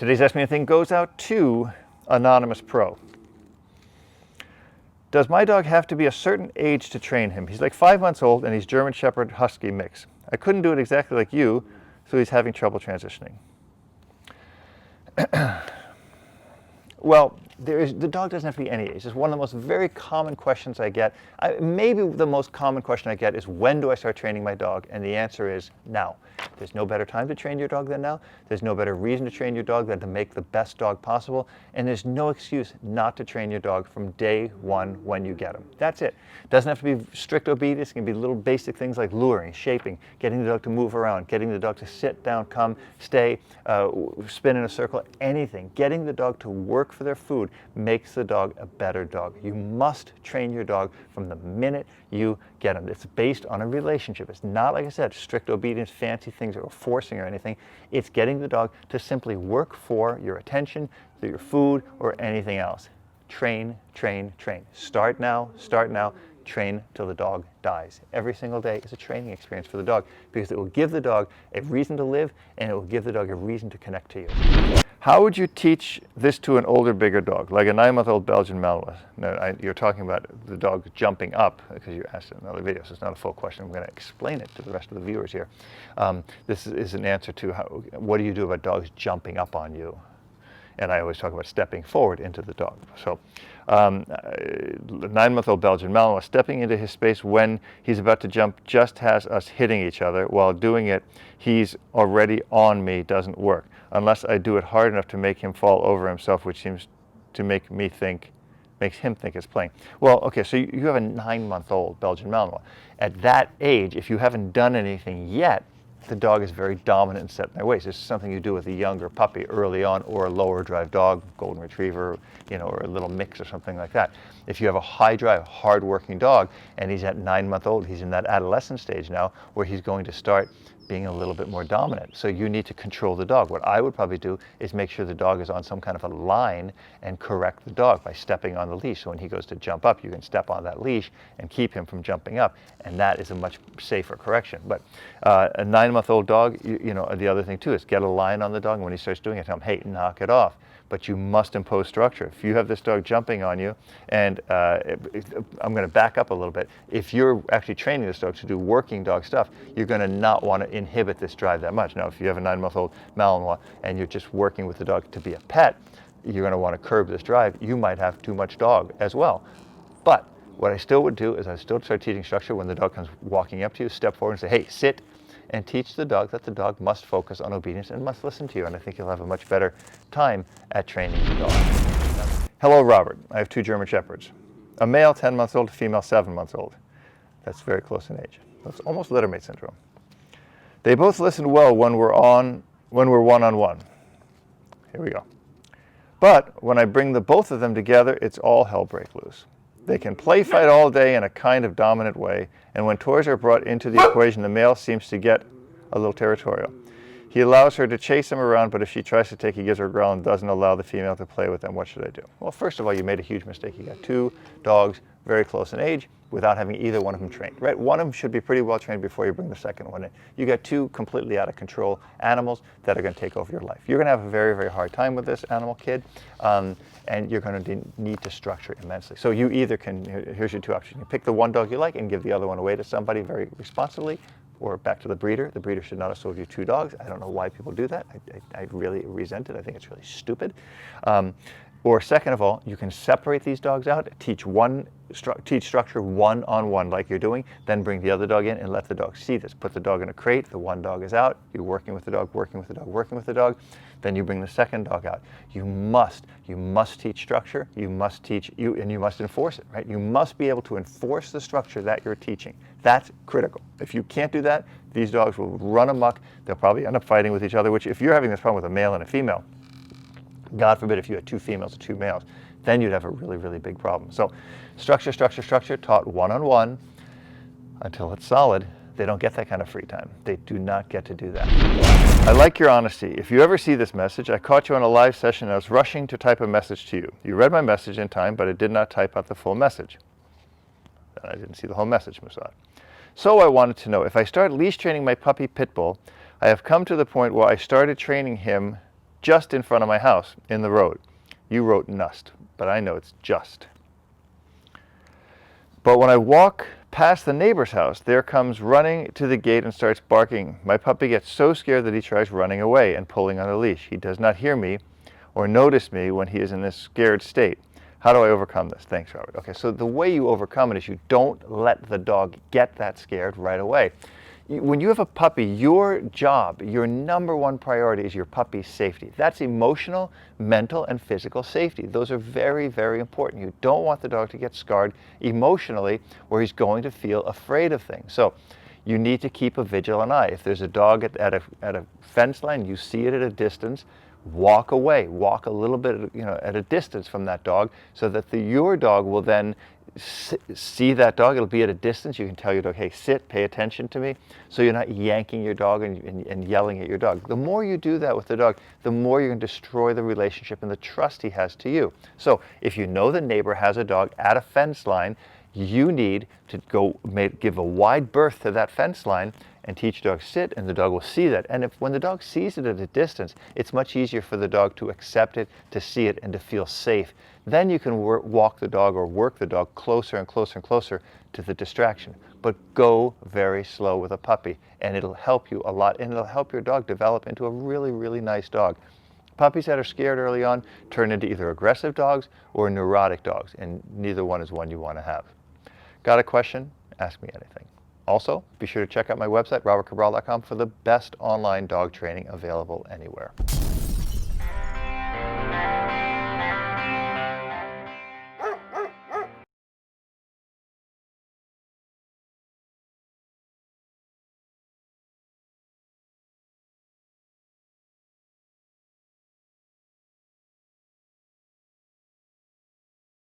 Today's Ask Me Anything goes out to Anonymous Pro. Does my dog have to be a certain age to train him? He's like 5 months old and he's German Shepherd Husky mix. I couldn't do it exactly like you, so he's having trouble transitioning. Well, the dog doesn't have to be any age. It's one of the most very common questions I get. Maybe the most common question I get is, when do I start training my dog? And the answer is now. There's no better time to train your dog than now. There's no better reason to train your dog than to make the best dog possible. And there's no excuse not to train your dog from day one when you get him. That's it. It doesn't have to be strict obedience. It can be little basic things like luring, shaping, getting the dog to move around, getting the dog to sit down, come, stay, spin in a circle, anything. Getting the dog to work for their food makes the dog a better dog. You must train your dog from the minute you get him. It's based on a relationship. It's not, like I said, strict obedience, fancy things or forcing or anything. It's getting the dog to simply work for your attention, through your food, or anything else. Train, train, train. Start now, train till the dog dies. Every single day is a training experience for the dog, because it will give the dog a reason to live and it will give the dog a reason to connect to you. How would you teach this to an older, bigger dog, like a 9-month-old Belgian Malinois? No, you're talking about the dog jumping up, because you asked it in another video, so it's not a full question. I'm going to explain it to the rest of the viewers here. This is an answer to what do you do about dogs jumping up on you? And I always talk about stepping forward into the dog. So, 9-month-old Belgian Malinois stepping into his space when he's about to jump just has us hitting each other. While doing it, he's already on me, doesn't work. Unless I do it hard enough to make him fall over himself, which seems to makes him think it's playing. Well, okay, so you have a 9-month-old Belgian Malinois. At that age, if you haven't done anything yet, the dog is very dominant and set in their ways. This is something you do with a younger puppy early on, or a lower drive dog, golden retriever, or a little mix or something like that. If you have a high drive, hard working dog, and he's at 9-month-old, he's in that adolescent stage now where he's going to start being a little bit more dominant. So you need to control the dog. What I would probably do is make sure the dog is on some kind of a line and correct the dog by stepping on the leash. So when he goes to jump up, you can step on that leash and keep him from jumping up. And that is a much safer correction. But a 9-month-old dog, the other thing too is get a line on the dog. And when he starts doing it, tell him, hey, knock it off. But you must impose structure. If you have this dog jumping on you, and I'm going to back up a little bit, if you're actually training this dog to do working dog stuff, you're going to not want to inhibit this drive that much. Now, if you have a 9-month-old Malinois and you're just working with the dog to be a pet, you're going to want to curb this drive. You might have too much dog as well. But what I still would do is I still start teaching structure when the dog comes walking up to you, step forward and say, hey, sit, and teach the dog that the dog must focus on obedience and must listen to you. And I think you'll have a much better time at training the dog. Hello, Robert. I have 2 German Shepherds. A male 10 months old, a female 7 months old. That's very close in age. That's almost littermate syndrome. They both listen well when we're one-on-one. Here we go. But when I bring both of them together, it's all hell break loose. They can play fight all day in a kind of dominant way, and when toys are brought into the equation, the male seems to get a little territorial. He allows her to chase him around, but if she tries to take, he gives her a growl and doesn't allow the female to play with them. What should I do? Well, first of all, you made a huge mistake. You got 2 dogs very close in age without having either one of them trained, right? One of them should be pretty well trained before you bring the second one in. You got 2 completely out of control animals that are going to take over your life. You're going to have a very, very hard time with this animal kid, and you're going to need to structure immensely. So you either can, here's your 2 options. You pick the one dog you like and give the other one away to somebody very responsibly, or back to the breeder. The breeder should not have sold you 2 dogs. I don't know why people do that. I really resent it. I think it's really stupid. Or second of all, you can separate these dogs out, teach structure one-on-one like you're doing, then bring the other dog in and let the dog see this. Put the dog in a crate, the one dog is out, you're working with the dog, working with the dog, working with the dog, then you bring the second dog out. You must teach structure, and you must enforce it, right? You must be able to enforce the structure that you're teaching. That's critical. If you can't do that, these dogs will run amok. They'll probably end up fighting with each other, which if you're having this problem with a male and a female, God forbid if you had 2 females and 2 males, then you'd have a really, really big problem. So structure, structure, structure, taught one-on-one until it's solid. They don't get that kind of free time. They do not get to do that. I like your honesty. If you ever see this message, I caught you on a live session and I was rushing to type a message to you. You read my message in time, but it did not type out the full message. I didn't see the whole message, Musad. So I wanted to know, if I start leash training my puppy Pitbull, I have come to the point where I started training him just in front of my house in the road. You wrote nust, but I know it's just. But when I walk past the neighbor's house, there comes running to the gate and starts barking. My puppy gets so scared that he tries running away and pulling on a leash. He does not hear me or notice me when he is in this scared state. How do I overcome this? Thanks, Robert. Okay, so the way you overcome it is you don't let the dog get that scared right away. When you have a puppy, your job, your number one priority is your puppy's safety. That's emotional, mental, and physical safety. Those are very, very important. You don't want the dog to get scarred emotionally where he's going to feel afraid of things. So you need to keep a vigilant eye. If there's a dog at a fence line, you see it at a distance, walk away, walk a little bit, at a distance from that dog, so that your dog will then see that dog. It'll be at a distance. You can tell your dog, hey, sit, pay attention to me. So you're not yanking your dog and yelling at your dog. The more you do that with the dog, the more you're going to destroy the relationship and the trust he has to you. So if you know the neighbor has a dog at a fence line, you need to give a wide berth to that fence line and teach your dog sit, and the dog will see that. And when the dog sees it at a distance, it's much easier for the dog to accept it, to see it, and to feel safe. Then you can walk the dog or work the dog closer and closer and closer to the distraction. But go very slow with a puppy, and it'll help you a lot, and it'll help your dog develop into a really, really nice dog. Puppies that are scared early on turn into either aggressive dogs or neurotic dogs, and neither one is one you want to have. Got a question? Ask me anything. Also, be sure to check out my website, robertcabral.com, for the best online dog training available anywhere.